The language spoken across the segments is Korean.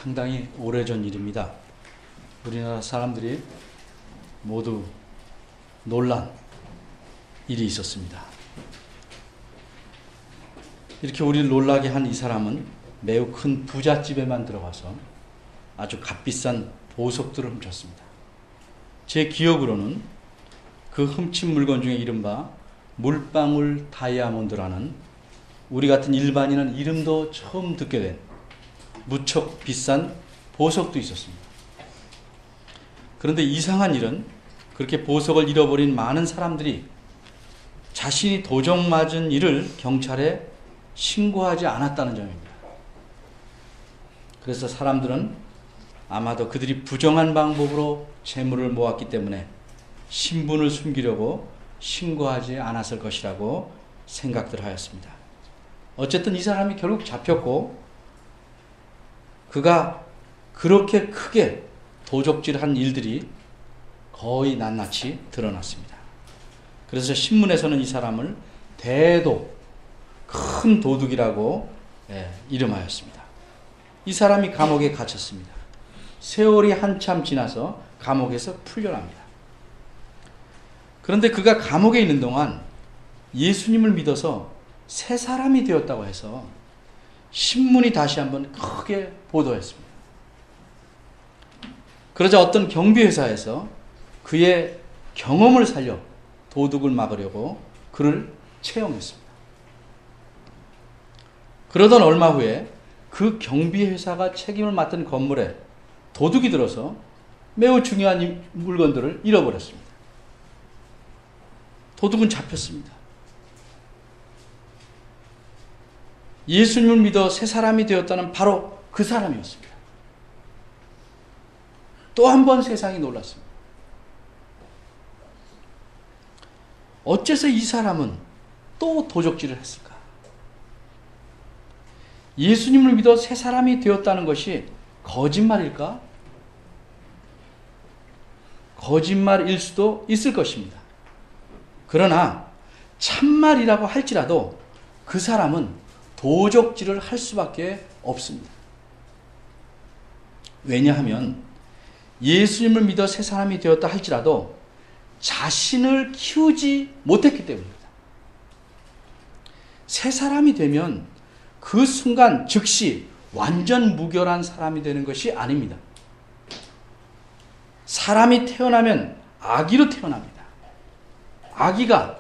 상당히 오래전 일입니다. 우리나라 사람들이 모두 놀란 일이 있었습니다. 이렇게 우리를 놀라게 한 이 사람은 매우 큰 부잣집에만 들어가서 아주 값비싼 보석들을 훔쳤습니다. 제 기억으로는 그 훔친 물건 중에 이른바 물방울 다이아몬드라는 우리 같은 일반인은 이름도 처음 듣게 된 무척 비싼 보석도 있었습니다. 그런데 이상한 일은 그렇게 보석을 잃어버린 많은 사람들이 자신이 도적 맞은 일을 경찰에 신고하지 않았다는 점입니다. 그래서 사람들은 아마도 그들이 부정한 방법으로 재물을 모았기 때문에 신분을 숨기려고 신고하지 않았을 것이라고 생각들 하였습니다. 어쨌든 이 사람이 결국 잡혔고 그가 그렇게 크게 도적질한 일들이 거의 낱낱이 드러났습니다. 그래서 신문에서는 이 사람을 대도, 큰 도둑이라고 이름하였습니다. 이 사람이 감옥에 갇혔습니다. 세월이 한참 지나서 감옥에서 풀려납니다. 그런데 그가 감옥에 있는 동안 예수님을 믿어서 새 사람이 되었다고 해서 신문이 다시 한번 크게 보도했습니다. 그러자 어떤 경비회사에서 그의 경험을 살려 도둑을 막으려고 그를 채용했습니다. 그러던 얼마 후에 그 경비회사가 책임을 맡은 건물에 도둑이 들어서 매우 중요한 물건들을 잃어버렸습니다. 도둑은 잡혔습니다. 예수님을 믿어 새 사람이 되었다는 바로 그 사람이었습니다. 또 한 번 세상이 놀랐습니다. 어째서 이 사람은 또 도적질을 했을까? 예수님을 믿어 새 사람이 되었다는 것이 거짓말일까? 거짓말일 수도 있을 것입니다. 그러나 참말이라고 할지라도 그 사람은 도적질을 할 수밖에 없습니다. 왜냐하면 예수님을 믿어 새 사람이 되었다 할지라도 자신을 키우지 못했기 때문입니다. 새 사람이 되면 그 순간 즉시 완전 무결한 사람이 되는 것이 아닙니다. 사람이 태어나면 아기로 태어납니다. 아기가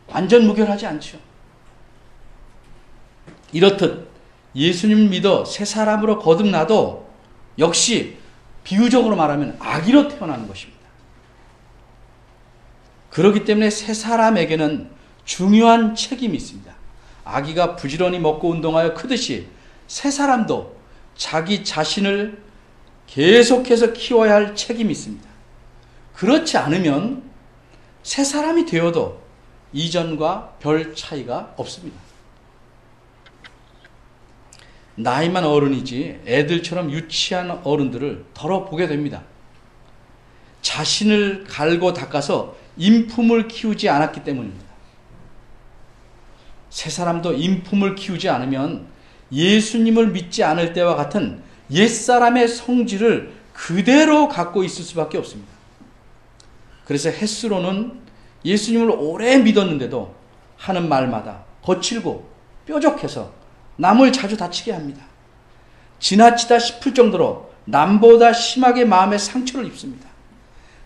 완전 무결하지 않죠. 이렇듯 예수님을 믿어 새 사람으로 거듭나도 역시 비유적으로 말하면 아기로 태어나는 것입니다. 그렇기 때문에 새 사람에게는 중요한 책임이 있습니다. 아기가 부지런히 먹고 운동하여 크듯이 새 사람도 자기 자신을 계속해서 키워야 할 책임이 있습니다. 그렇지 않으면 새 사람이 되어도 이전과 별 차이가 없습니다. 나이만 어른이지 애들처럼 유치한 어른들을 덜어 보게 됩니다. 자신을 갈고 닦아서 인품을 키우지 않았기 때문입니다. 새 사람도 인품을 키우지 않으면 예수님을 믿지 않을 때와 같은 옛사람의 성질을 그대로 갖고 있을 수밖에 없습니다. 그래서 햇수로는 예수님을 오래 믿었는데도 하는 말마다 거칠고 뾰족해서 남을 자주 다치게 합니다. 지나치다 싶을 정도로 남보다 심하게 마음에 상처를 입습니다.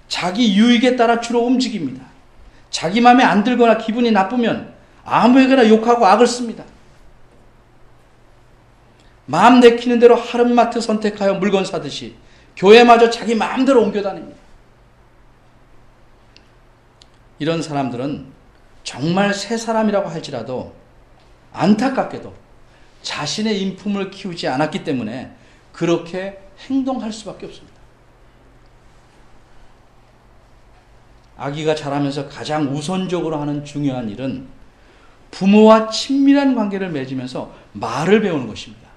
자기 유익에 따라 주로 움직입니다. 자기 마음에 안 들거나 기분이 나쁘면 아무에게나 욕하고 악을 씁니다. 마음 내키는 대로 하룻마트 선택하여 물건 사듯이 교회마저 자기 마음대로 옮겨 다닙니다. 이런 사람들은 정말 새 사람이라고 할지라도 안타깝게도 자신의 인품을 키우지 않았기 때문에 그렇게 행동할 수밖에 없습니다. 아기가 자라면서 가장 우선적으로 하는 중요한 일은 부모와 친밀한 관계를 맺으면서 말을 배우는 것입니다.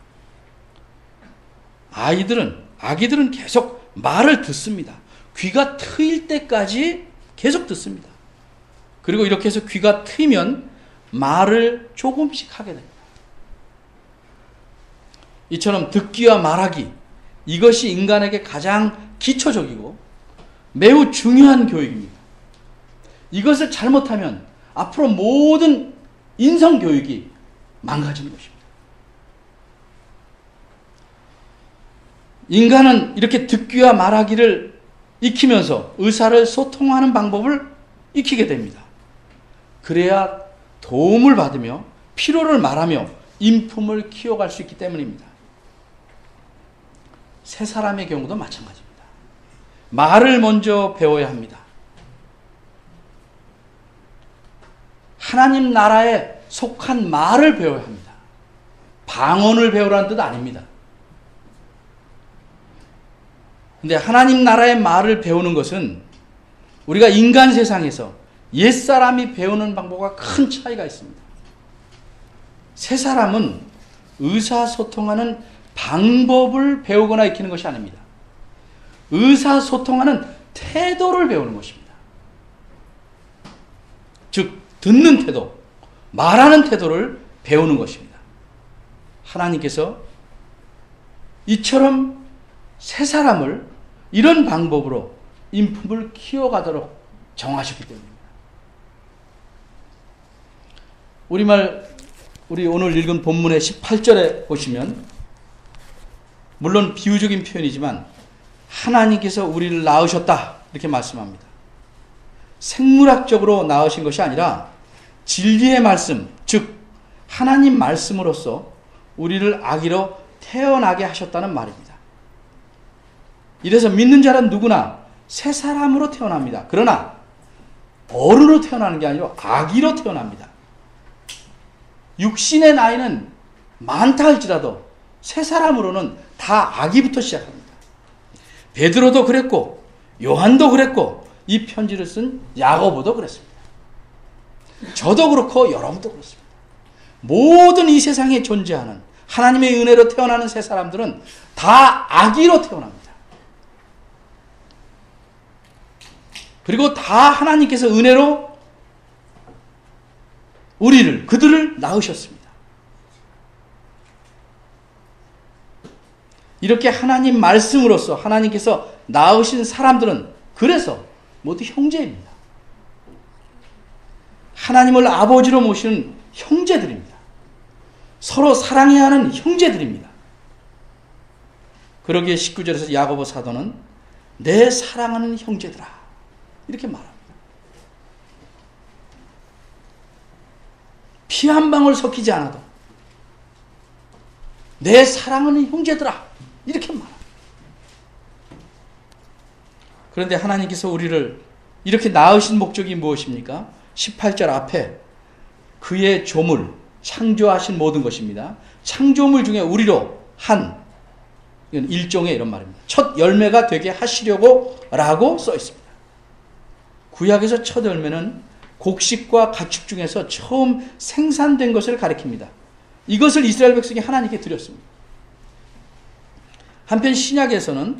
아기들은 계속 말을 듣습니다. 귀가 트일 때까지 계속 듣습니다. 그리고 이렇게 해서 귀가 트이면 말을 조금씩 하게 됩니다. 이처럼 듣기와 말하기, 이것이 인간에게 가장 기초적이고 매우 중요한 교육입니다. 이것을 잘못하면 앞으로 모든 인성교육이 망가지는 것입니다. 인간은 이렇게 듣기와 말하기를 익히면서 의사를 소통하는 방법을 익히게 됩니다. 그래야 도움을 받으며 필요를 말하며 인품을 키워갈 수 있기 때문입니다. 세 사람의 경우도 마찬가지입니다. 말을 먼저 배워야 합니다. 하나님 나라에 속한 말을 배워야 합니다. 방언을 배우라는 뜻 아닙니다. 근데 하나님 나라의 말을 배우는 것은 우리가 인간 세상에서 옛사람이 배우는 방법과 큰 차이가 있습니다. 새 사람은 의사소통하는 방법을 배우거나 익히는 것이 아닙니다. 의사소통하는 태도를 배우는 것입니다. 즉 듣는 태도, 말하는 태도를 배우는 것입니다. 하나님께서 이처럼 새 사람을 이런 방법으로 인품을 키워가도록 정하셨기 때문입니다. 우리 오늘 읽은 본문의 18절에 보시면 물론 비유적인 표현이지만 하나님께서 우리를 낳으셨다 이렇게 말씀합니다. 생물학적으로 낳으신 것이 아니라 진리의 말씀, 즉 하나님 말씀으로써 우리를 아기로 태어나게 하셨다는 말입니다. 이래서 믿는 자는 누구나 새 사람으로 태어납니다. 그러나 어른으로 태어나는 게 아니라 아기로 태어납니다. 육신의 나이는 많다 할지라도 새 사람으로는 다 아기부터 시작합니다. 베드로도 그랬고 요한도 그랬고 이 편지를 쓴 야고보도 그랬습니다. 저도 그렇고 여러분도 그렇습니다. 모든 이 세상에 존재하는 하나님의 은혜로 태어나는 새 사람들은 다 아기로 태어납니다. 그리고 다 하나님께서 은혜로 그들을 낳으셨습니다. 이렇게 하나님 말씀으로써 하나님께서 낳으신 사람들은 그래서 모두 형제입니다. 하나님을 아버지로 모시는 형제들입니다. 서로 사랑해야 하는 형제들입니다. 그러기에 19절에서 야고보 사도는 내 사랑하는 형제들아 이렇게 말합니다. 피 한 방울 섞이지 않아도 내 사랑하는 형제들아 이렇게 말합니다. 그런데 하나님께서 우리를 이렇게 낳으신 목적이 무엇입니까? 18절 앞에 그의 조물, 창조하신 모든 것입니다. 창조물 중에 우리로 한 이건 일종의 이런 말입니다. 첫 열매가 되게 하시려고 라고 써 있습니다. 구약에서 첫 열매는 곡식과 가축 중에서 처음 생산된 것을 가리킵니다. 이것을 이스라엘 백성이 하나님께 드렸습니다. 한편 신약에서는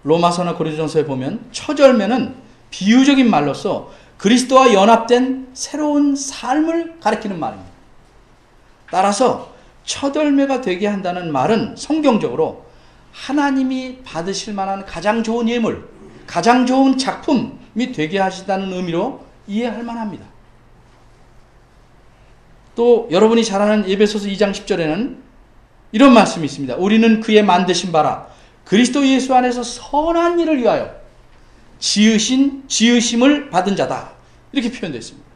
로마서나 고린도전서에 보면 첫 열매는 비유적인 말로서 그리스도와 연합된 새로운 삶을 가리키는 말입니다. 따라서 첫 열매가 되게 한다는 말은 성경적으로 하나님이 받으실 만한 가장 좋은 예물, 가장 좋은 작품이 되게 하시다는 의미로 이해할 만합니다. 또 여러분이 잘 아는 에베소서 2장 10절에는 이런 말씀이 있습니다. 우리는 그의 만드신 바라 그리스도 예수 안에서 선한 일을 위하여 지으심을 받은 자다. 이렇게 표현되어 있습니다.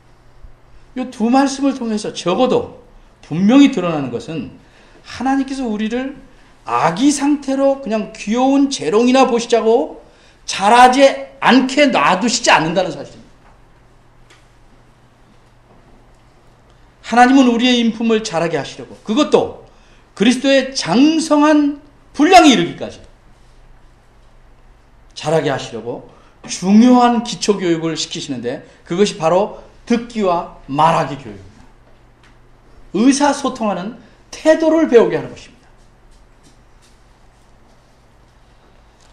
이 두 말씀을 통해서 적어도 분명히 드러나는 것은 하나님께서 우리를 아기 상태로 그냥 귀여운 재롱이나 보시자고 자라지 않게 놔두시지 않는다는 사실입니다. 하나님은 우리의 인품을 자라게 하시려고 그것도 그리스도의 장성한 분량에 이르기까지 자라게 하시려고 중요한 기초교육을 시키시는데 그것이 바로 듣기와 말하기 교육입니다. 의사소통하는 태도를 배우게 하는 것입니다.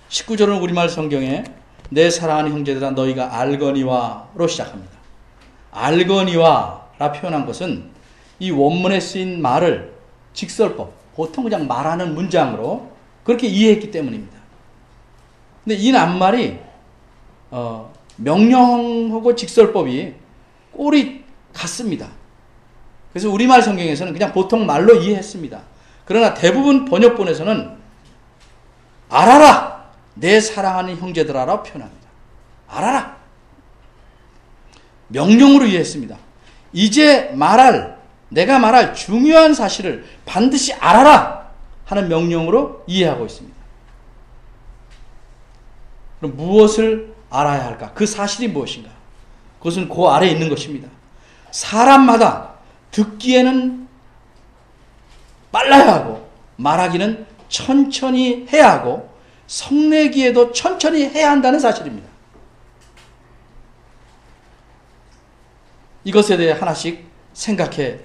19절은 우리말 성경에 내 사랑하는 형제들아 너희가 알거니와로 시작합니다. 알거니와라 표현한 것은 이 원문에 쓰인 말을 직설법, 보통 그냥 말하는 문장으로 그렇게 이해했기 때문입니다. 근데 이 낱말이 명령하고 직설법이 꼴이 같습니다. 그래서 우리말 성경에서는 그냥 보통 말로 이해했습니다. 그러나 대부분 번역본에서는 알아라! 내 사랑하는 형제들아라고 표현합니다. 알아라! 명령으로 이해했습니다. 이제 내가 말할 중요한 사실을 반드시 알아라! 하는 명령으로 이해하고 있습니다. 그럼 무엇을 알아야 할까? 그 사실이 무엇인가? 그것은 그 아래에 있는 것입니다. 사람마다 듣기에는 빨라야 하고 말하기는 천천히 해야 하고 성내기에도 천천히 해야 한다는 사실입니다. 이것에 대해 하나씩 생각해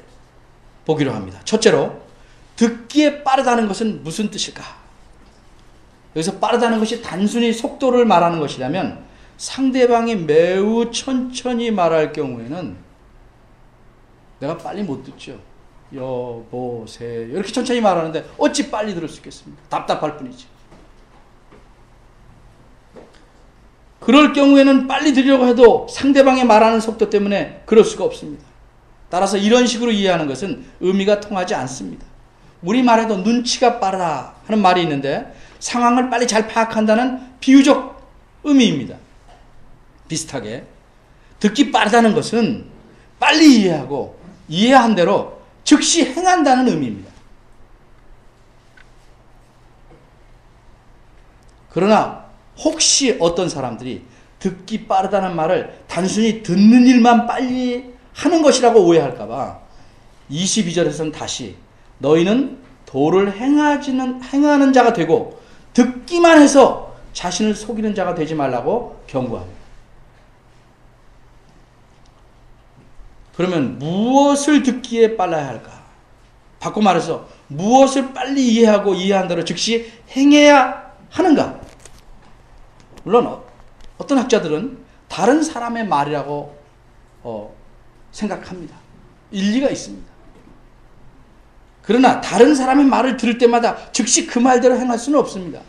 보기로 합니다. 첫째로, 듣기에 빠르다는 것은 무슨 뜻일까? 여기서 빠르다는 것이 단순히 속도를 말하는 것이라면 상대방이 매우 천천히 말할 경우에는 내가 빨리 못 듣죠. 여보세요. 이렇게 천천히 말하는데 어찌 빨리 들을 수 있겠습니까? 답답할 뿐이지. 그럴 경우에는 빨리 들으려고 해도 상대방이 말하는 속도 때문에 그럴 수가 없습니다. 따라서 이런 식으로 이해하는 것은 의미가 통하지 않습니다. 우리말에도 눈치가 빠르다 하는 말이 있는데 상황을 빨리 잘 파악한다는 비유적 의미입니다. 비슷하게 듣기 빠르다는 것은 빨리 이해하고 이해한 대로 즉시 행한다는 의미입니다. 그러나 혹시 어떤 사람들이 듣기 빠르다는 말을 단순히 듣는 일만 빨리 하는 것이라고 오해할까봐 22절에서는 다시 너희는 도를 행하는 자가 되고 듣기만 해서 자신을 속이는 자가 되지 말라고 경고합니다. 그러면 무엇을 듣기에 빨라야 할까? 바꿔 말해서 무엇을 빨리 이해하고 이해한 대로 즉시 행해야 하는가? 물론 어떤 학자들은 다른 사람의 말이라고 생각합니다. 일리가 있습니다. 그러나 다른 사람의 말을 들을 때마다 즉시 그 말대로 행할 수는 없습니다.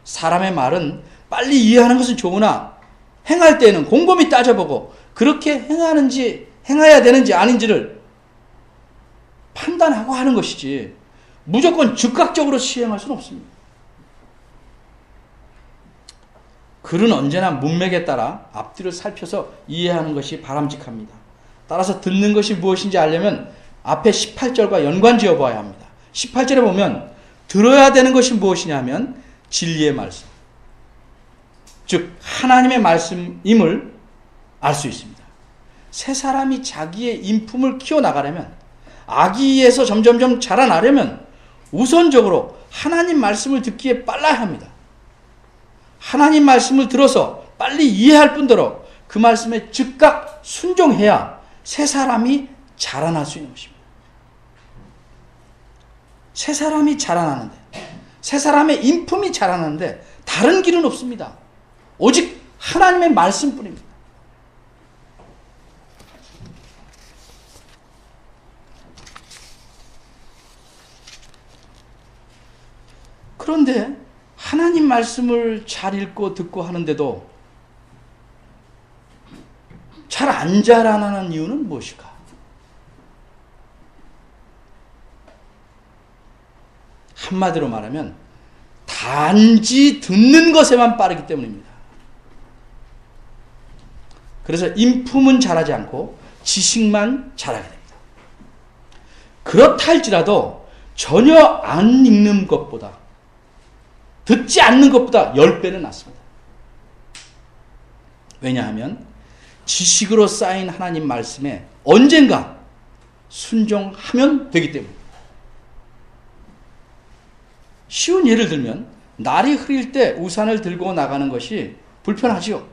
사람의 말은 빨리 이해하는 것은 좋으나 행할 때에는 곰곰이 따져보고 그렇게 행해야 되는지 아닌지를 판단하고 하는 것이지 무조건 즉각적으로 시행할 수는 없습니다. 글은 언제나 문맥에 따라 앞뒤를 살펴서 이해하는 것이 바람직합니다. 따라서 듣는 것이 무엇인지 알려면 앞에 18절과 연관지어 봐야 합니다. 18절에 보면 들어야 되는 것이 무엇이냐 하면 진리의 말씀, 즉 하나님의 말씀임을 알 수 있습니다. 새 사람이 자기의 인품을 키워나가려면 아기에서 점점점 자라나려면 우선적으로 하나님 말씀을 듣기에 빨라야 합니다. 하나님 말씀을 들어서 빨리 이해할 뿐더러 그 말씀에 즉각 순종해야 새 사람이 자라날 수 있는 것입니다. 새 사람이 자라나는데, 새 사람의 인품이 자라나는데 다른 길은 없습니다. 오직 하나님의 말씀뿐입니다. 그런데 하나님 말씀을 잘 읽고 듣고 하는데도 잘 안 자라나는 이유는 무엇일까? 한마디로 말하면 단지 듣는 것에만 빠르기 때문입니다. 그래서 인품은 자라지 않고 지식만 자라게 됩니다. 그렇다 할지라도 전혀 안 읽는 것보다 듣지 않는 것보다 10배는 낫습니다. 왜냐하면 지식으로 쌓인 하나님 말씀에 언젠가 순종하면 되기 때문입니다. 쉬운 예를 들면 날이 흐릴 때 우산을 들고 나가는 것이 불편하지요.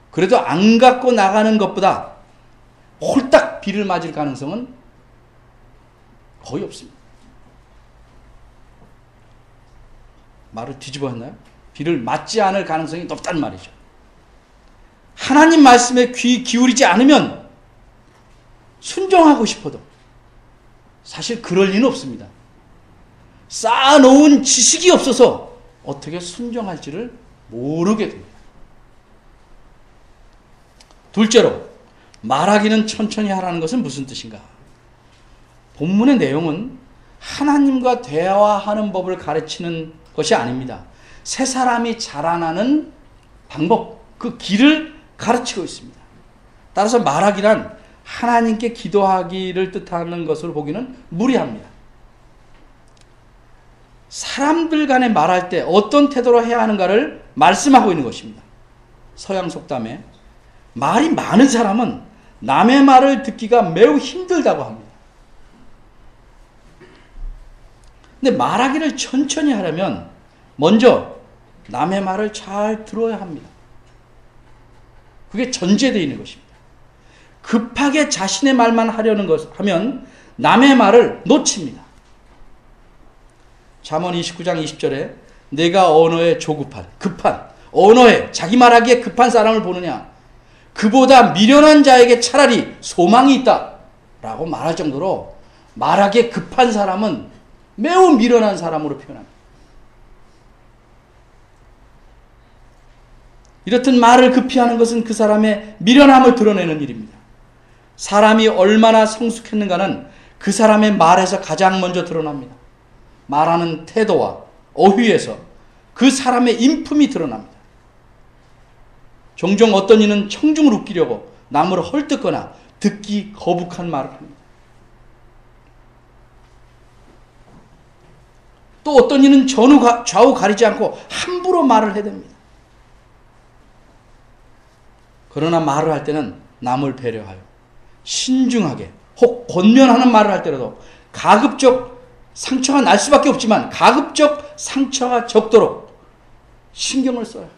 그래도 안 갖고 나가는 것보다 홀딱 비를 맞을 가능성은 거의 없습니다. 말을 뒤집어 했나요? 비를 맞지 않을 가능성이 높다는 말이죠. 하나님 말씀에 귀 기울이지 않으면 순종하고 싶어도 사실 그럴 리는 없습니다. 쌓아놓은 지식이 없어서 어떻게 순종할지를 모르게 됩니다. 둘째로, 말하기는 천천히 하라는 것은 무슨 뜻인가? 본문의 내용은 하나님과 대화하는 법을 가르치는 것이 아닙니다. 새 사람이 자라나는 방법, 그 길을 가르치고 있습니다. 따라서 말하기란 하나님께 기도하기를 뜻하는 것으로 보기는 무리합니다. 사람들 간에 말할 때 어떤 태도로 해야 하는가를 말씀하고 있는 것입니다. 서양 속담에 말이 많은 사람은 남의 말을 듣기가 매우 힘들다고 합니다. 근데 말하기를 천천히 하려면 먼저 남의 말을 잘 들어야 합니다. 그게 전제되어 있는 것입니다. 급하게 자신의 말만 하면 남의 말을 놓칩니다. 잠언 29장 20절에 내가 언어에 급한 언어에 자기 말하기에 급한 사람을 보느냐, 그보다 미련한 자에게 차라리 소망이 있다 라고 말할 정도로 말하기에 급한 사람은 매우 미련한 사람으로 표현합니다. 이렇듯 말을 급히 하는 것은 그 사람의 미련함을 드러내는 일입니다. 사람이 얼마나 성숙했는가는 그 사람의 말에서 가장 먼저 드러납니다. 말하는 태도와 어휘에서 그 사람의 인품이 드러납니다. 종종 어떤 이는 청중을 웃기려고 남을 헐뜯거나 듣기 거북한 말을 합니다. 또 어떤 이는 좌우 가리지 않고 함부로 말을 해댑니다. 그러나 말을 할 때는 남을 배려하여 신중하게 혹 권면하는 말을 할 때라도 가급적 상처가 날 수밖에 없지만 가급적 상처가 적도록 신경을 써야 합니다.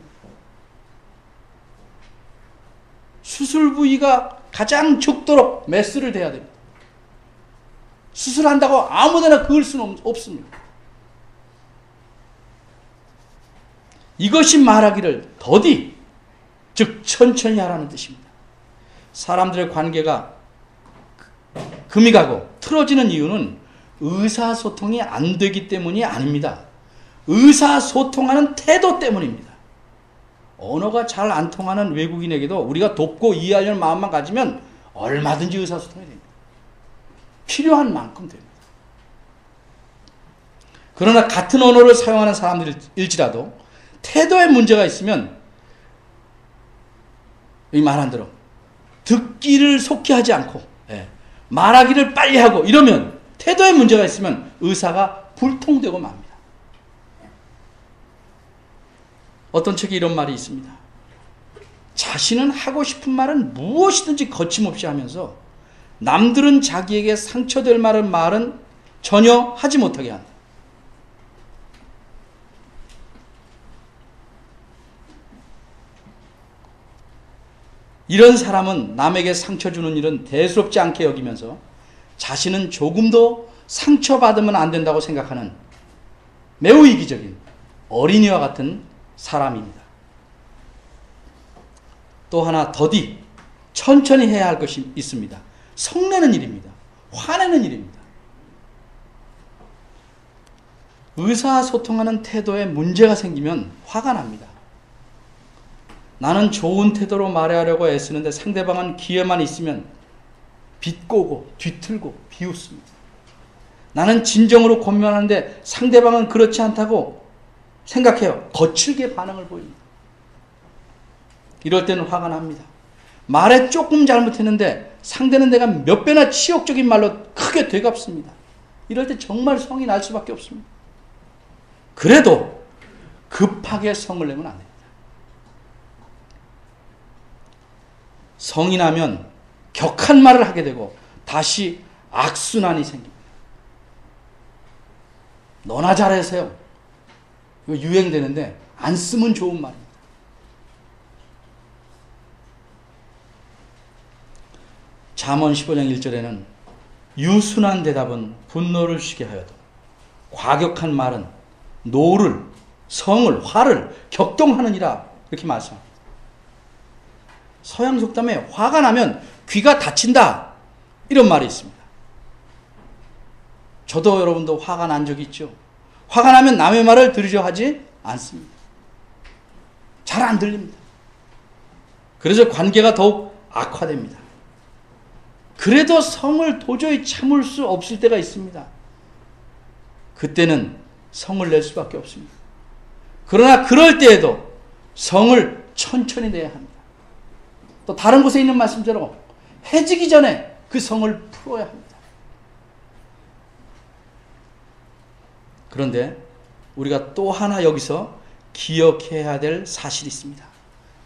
수술 부위가 가장 적도록 메스를 대야 됩니다. 수술한다고 아무데나 그을 수는 없습니다. 이것이 말하기를 더디, 즉 천천히 하라는 뜻입니다. 사람들의 관계가 금이 가고 틀어지는 이유는 의사소통이 안 되기 때문이 아닙니다. 의사소통하는 태도 때문입니다. 언어가 잘 안 통하는 외국인에게도 우리가 돕고 이해하려는 마음만 가지면 얼마든지 의사소통이 됩니다. 필요한 만큼 됩니다. 그러나 같은 언어를 사용하는 사람들일지라도 태도에 문제가 있으면 이 말한 대로 듣기를 속히 하지 않고 말하기를 빨리 하고 이러면 태도에 문제가 있으면 의사가 불통되고 맙니다. 어떤 책에 이런 말이 있습니다. 자신은 하고 싶은 말은 무엇이든지 거침없이 하면서 남들은 자기에게 상처될 말은 전혀 하지 못하게 한다. 이런 사람은 남에게 상처 주는 일은 대수롭지 않게 여기면서 자신은 조금도 상처받으면 안 된다고 생각하는 매우 이기적인 어린이와 같은 사람입니다. 또 하나 더디 천천히 해야 할 것이 있습니다. 성내는 일입니다. 화내는 일입니다. 의사소통하는 태도에 문제가 생기면 화가 납니다. 나는 좋은 태도로 말하려고 애쓰는데 상대방은 기회만 있으면 비꼬고 뒤틀고 비웃습니다. 나는 진정으로 권면하는데 상대방은 그렇지 않다고 생각해요. 거칠게 반응을 보입니다. 이럴 때는 화가 납니다. 말에 조금 잘못했는데 상대는 내가 몇 배나 치욕적인 말로 크게 되갚습니다. 이럴 때 정말 성이 날 수밖에 없습니다. 그래도 급하게 성을 내면 안 됩니다. 성이 나면 격한 말을 하게 되고 다시 악순환이 생깁니다. 너나 잘하세요. 이거 유행되는데 안 쓰면 좋은 말입니다. 잠언 15장 1절에는 유순한 대답은 분노를 쉬게 하여도 과격한 말은 노를, 성을, 화를 격동하느니라 이렇게 말씀합니다. 서양 속담에 화가 나면 귀가 다친다 이런 말이 있습니다. 저도 여러분도 화가 난 적이 있죠. 화가 나면 남의 말을 들으려 하지 않습니다. 잘 안 들립니다. 그래서 관계가 더욱 악화됩니다. 그래도 성을 도저히 참을 수 없을 때가 있습니다. 그때는 성을 낼 수밖에 없습니다. 그러나 그럴 때에도 성을 천천히 내야 합니다. 또 다른 곳에 있는 말씀대로 해지기 전에 그 성을 풀어야 합니다. 그런데 우리가 또 하나 여기서 기억해야 될 사실이 있습니다.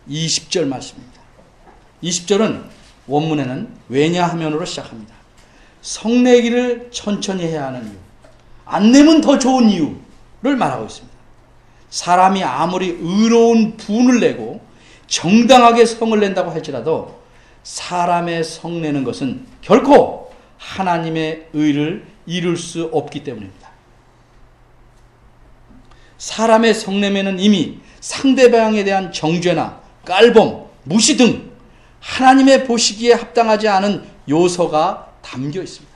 20절 말씀입니다. 20절은 원문에는 왜냐하면으로 시작합니다. 성내기를 천천히 해야 하는 이유, 안 내면 더 좋은 이유를 말하고 있습니다. 사람이 아무리 의로운 분을 내고 정당하게 성을 낸다고 할지라도 사람의 성내는 것은 결코 하나님의 의를 이룰 수 없기 때문입니다. 사람의 성내면은 이미 상대방에 대한 정죄나 깔범, 무시 등 하나님의 보시기에 합당하지 않은 요소가 담겨 있습니다.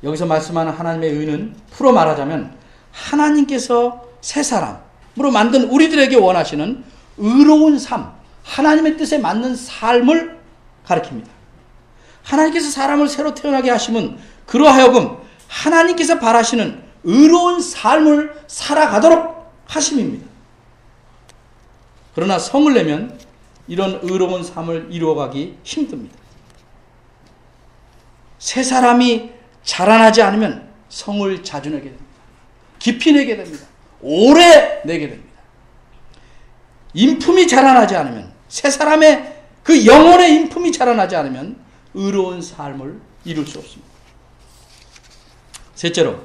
여기서 말씀하는 하나님의 의는 풀어 말하자면 하나님께서 새 사람으로 만든 우리들에게 원하시는 의로운 삶, 하나님의 뜻에 맞는 삶을 가리킵니다. 하나님께서 사람을 새로 태어나게 하시면 그러하여금 하나님께서 바라시는 의로운 삶을 살아가도록 하심입니다. 그러나 성을 내면 이런 의로운 삶을 이루어가기 힘듭니다. 새 사람이 자라나지 않으면 성을 자주 내게 됩니다. 깊이 내게 됩니다. 오래 내게 됩니다. 인품이 자라나지 않으면, 새 사람의 그 영혼의 인품이 자라나지 않으면 의로운 삶을 이룰 수 없습니다. 셋째로,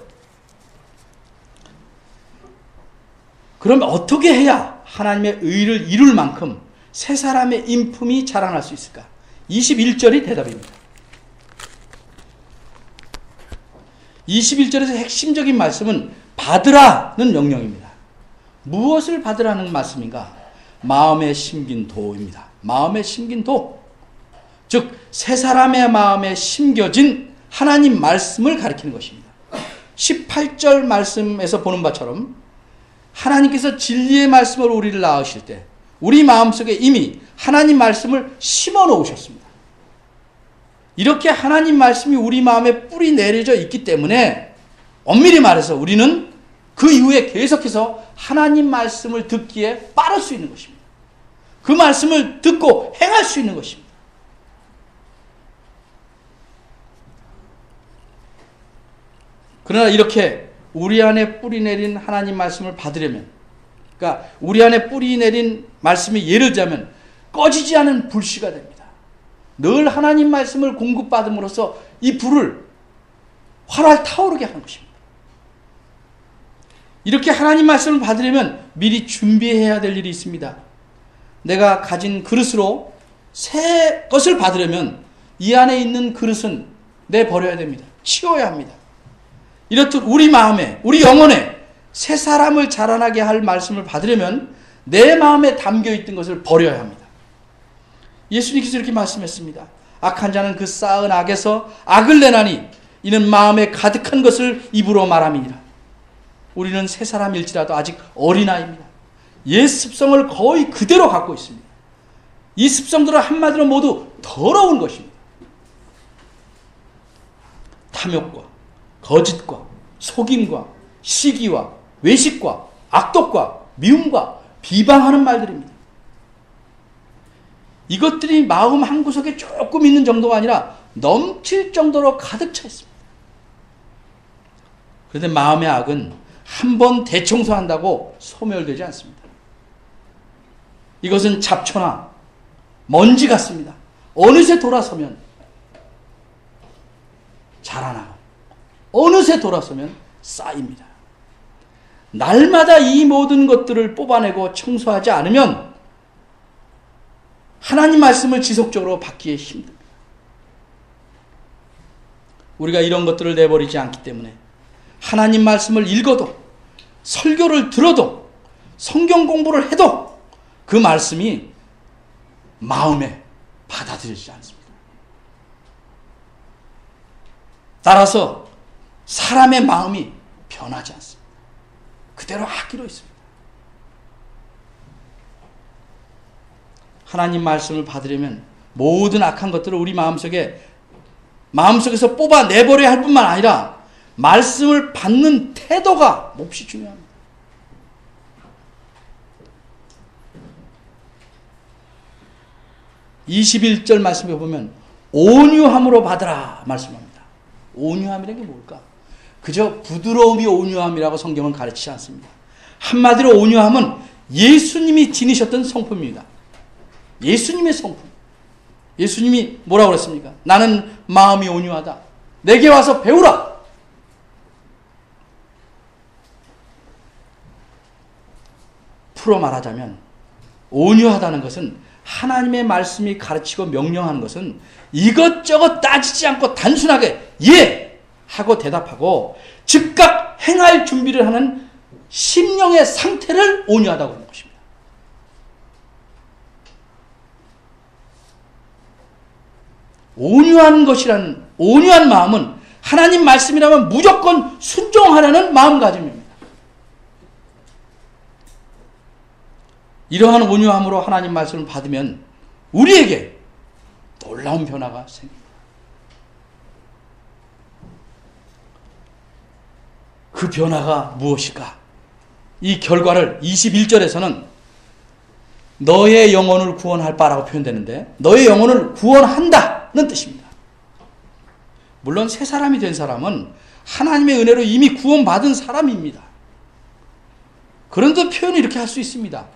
그럼 어떻게 해야 하나님의 의를 이룰 만큼 새 사람의 인품이 자라날 수 있을까? 21절이 대답입니다. 21절에서 핵심적인 말씀은 받으라는 명령입니다. 무엇을 받으라는 말씀인가? 마음에 심긴 도입니다. 마음에 심긴 도. 즉, 새 사람의 마음에 심겨진 하나님 말씀을 가리키는 것입니다. 18절 말씀에서 보는 바처럼 하나님께서 진리의 말씀으로 우리를 낳으실 때 우리 마음속에 이미 하나님 말씀을 심어 놓으셨습니다. 이렇게 하나님 말씀이 우리 마음에 뿌리 내려져 있기 때문에 엄밀히 말해서 우리는 그 이후에 계속해서 하나님 말씀을 듣기에 빠를 수 있는 것입니다. 그 말씀을 듣고 행할 수 있는 것입니다. 그러나 이렇게 우리 안에 뿌리 내린 하나님 말씀을 받으려면, 그러니까 우리 안에 뿌리 내린 말씀이 예를 들자면 꺼지지 않은 불씨가 됩니다. 늘 하나님 말씀을 공급받음으로써 이 불을 활활 타오르게 하는 것입니다. 이렇게 하나님 말씀을 받으려면 미리 준비해야 될 일이 있습니다. 내가 가진 그릇으로 새 것을 받으려면 이 안에 있는 그릇은 내버려야 됩니다. 치워야 합니다. 이렇듯 우리 마음에, 우리 영혼에 새 사람을 자라나게 할 말씀을 받으려면 내 마음에 담겨있던 것을 버려야 합니다. 예수님께서 이렇게 말씀했습니다. 악한 자는 그 쌓은 악에서 악을 내나니 이는 마음에 가득한 것을 입으로 말함이니라. 우리는 새 사람일지라도 아직 어린아이입니다. 옛 습성을 거의 그대로 갖고 있습니다. 이 습성들은 한마디로 모두 더러운 것입니다. 탐욕과 거짓과 속임과 시기와 외식과 악독과 미움과 비방하는 말들입니다. 이것들이 마음 한구석에 조금 있는 정도가 아니라 넘칠 정도로 가득 차 있습니다. 그런데 마음의 악은 한 번 대청소한다고 소멸되지 않습니다. 이것은 잡초나 먼지 같습니다. 어느새 돌아서면 자라나고 어느새 돌아서면 쌓입니다. 날마다 이 모든 것들을 뽑아내고 청소하지 않으면 하나님 말씀을 지속적으로 받기에 힘듭니다. 우리가 이런 것들을 내버리지 않기 때문에 하나님 말씀을 읽어도 설교를 들어도 성경 공부를 해도 그 말씀이 마음에 받아들여지지 않습니다. 따라서 사람의 마음이 변하지 않습니다. 그대로 하기로 했습니다. 하나님 말씀을 받으려면 모든 악한 것들을 우리 마음속에서 뽑아내버려야 할 뿐만 아니라 말씀을 받는 태도가 몹시 중요합니다. (21절) 말씀에 보면 온유함으로 받으라 말씀합니다. 온유함이라는 게 뭘까? 그저 부드러움이 온유함이라고 성경은 가르치지 않습니다. 한마디로 온유함은 예수님이 지니셨던 성품입니다. 예수님의 성품. 예수님이 뭐라고 그랬습니까? 나는 마음이 온유하다. 내게 와서 배우라. 풀어 말하자면 온유하다는 것은 하나님의 말씀이 가르치고 명령하는 것은 이것저것 따지지 않고 단순하게 예! 하고 대답하고 즉각 행할 준비를 하는 심령의 상태를 온유하다고 하는 것입니다. 온유한 마음은 하나님 말씀이라면 무조건 순종하려는 마음가짐입니다. 이러한 온유함으로 하나님 말씀을 받으면 우리에게 놀라운 변화가 생깁니다. 그 변화가 무엇일까? 이 결과를 21절에서는 너의 영혼을 구원할 바라고 표현되는데 너의 영혼을 구원한다는 뜻입니다. 물론 새 사람이 된 사람은 하나님의 은혜로 이미 구원받은 사람입니다. 그런데 표현을 이렇게 할 수 있습니다.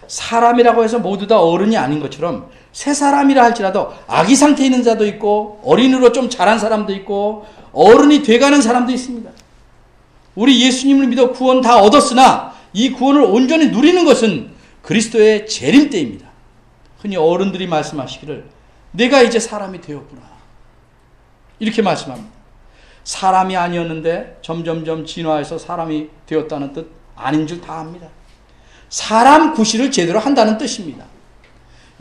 사람이라고 해서 모두 다 어른이 아닌 것처럼 새 사람이라 할지라도 아기 상태에 있는 자도 있고 어린이로 좀 자란 사람도 있고 어른이 돼가는 사람도 있습니다. 우리 예수님을 믿어 구원 다 얻었으나 이 구원을 온전히 누리는 것은 그리스도의 재림 때입니다. 흔히 어른들이 말씀하시기를 내가 이제 사람이 되었구나 이렇게 말씀합니다. 사람이 아니었는데 점점점 진화해서 사람이 되었다는 뜻 아닌 줄 다 압니다. 사람 구실을 제대로 한다는 뜻입니다.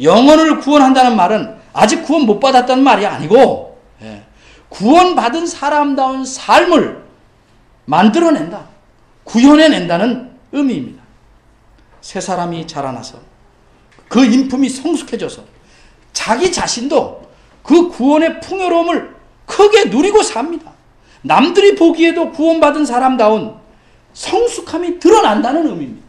영혼을 구원한다는 말은 아직 구원 못 받았다는 말이 아니고 구원받은 사람다운 삶을 만들어낸다, 구현해낸다는 의미입니다. 새 사람이 자라나서 그 인품이 성숙해져서 자기 자신도 그 구원의 풍요로움을 크게 누리고 삽니다. 남들이 보기에도 구원받은 사람다운 성숙함이 드러난다는 의미입니다.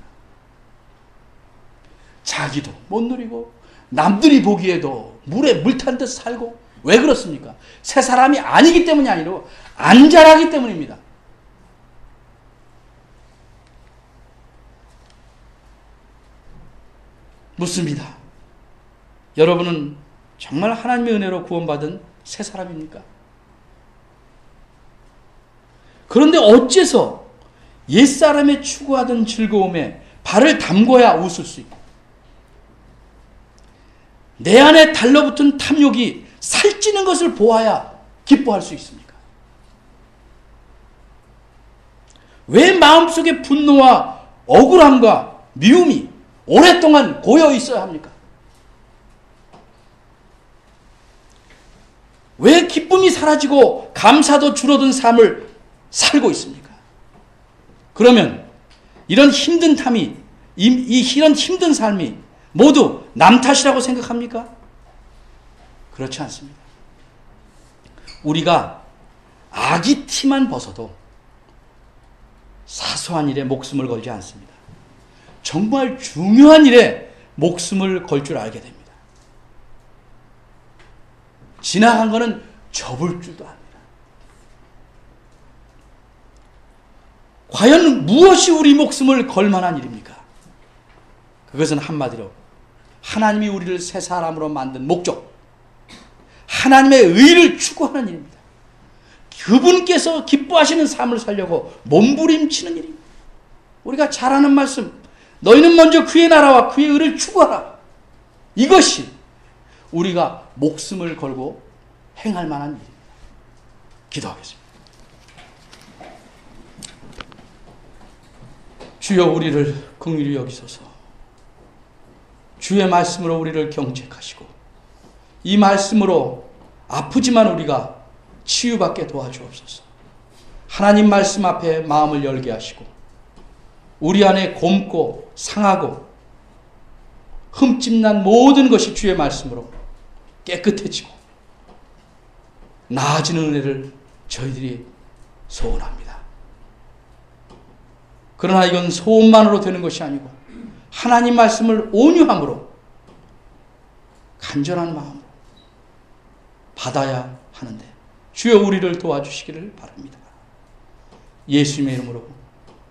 자기도 못 누리고 남들이 보기에도 물에 물 탄 듯 살고 왜 그렇습니까? 새 사람이 아니기 때문이 아니라 안 자라기 때문입니다. 묻습니다. 여러분은 정말 하나님의 은혜로 구원받은 새 사람입니까? 그런데 어째서 옛사람의 추구하던 즐거움에 발을 담궈야 웃을 수 있고 내 안에 달라붙은 탐욕이 살찌는 것을 보아야 기뻐할 수 있습니까? 왜 마음속에 분노와 억울함과 미움이 오랫동안 고여 있어야 합니까? 왜 기쁨이 사라지고 감사도 줄어든 삶을 살고 있습니까? 그러면 이런 힘든 이런 힘든 삶이 모두 남 탓이라고 생각합니까? 그렇지 않습니다. 우리가 아기 티만 벗어도 사소한 일에 목숨을 걸지 않습니다. 정말 중요한 일에 목숨을 걸 줄 알게 됩니다. 지나간 거는 접을 줄도 압니다. 과연 무엇이 우리 목숨을 걸 만한 일입니까? 그것은 한마디로 하나님이 우리를 새 사람으로 만든 목적, 하나님의 의를 추구하는 일입니다. 그분께서 기뻐하시는 삶을 살려고 몸부림치는 일입니다. 우리가 잘 아는 말씀, 너희는 먼저 그의 나라와 그의 의를 추구하라. 이것이 우리가 목숨을 걸고 행할 만한 일입니다. 기도하겠습니다. 주여 우리를 긍휼히 여기소서. 주의 말씀으로 우리를 경책하시고 이 말씀으로 아프지만 우리가 치유받게 도와주옵소서. 하나님 말씀 앞에 마음을 열게 하시고 우리 안에 곪고 상하고 흠집난 모든 것이 주의 말씀으로 깨끗해지고 나아지는 은혜를 저희들이 소원합니다. 그러나 이건 소원만으로 되는 것이 아니고 하나님 말씀을 온유함으로 간절한 마음으로 받아야 하는데 주여 우리를 도와주시기를 바랍니다. 예수님의 이름으로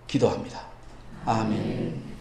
기도합니다. 아멘.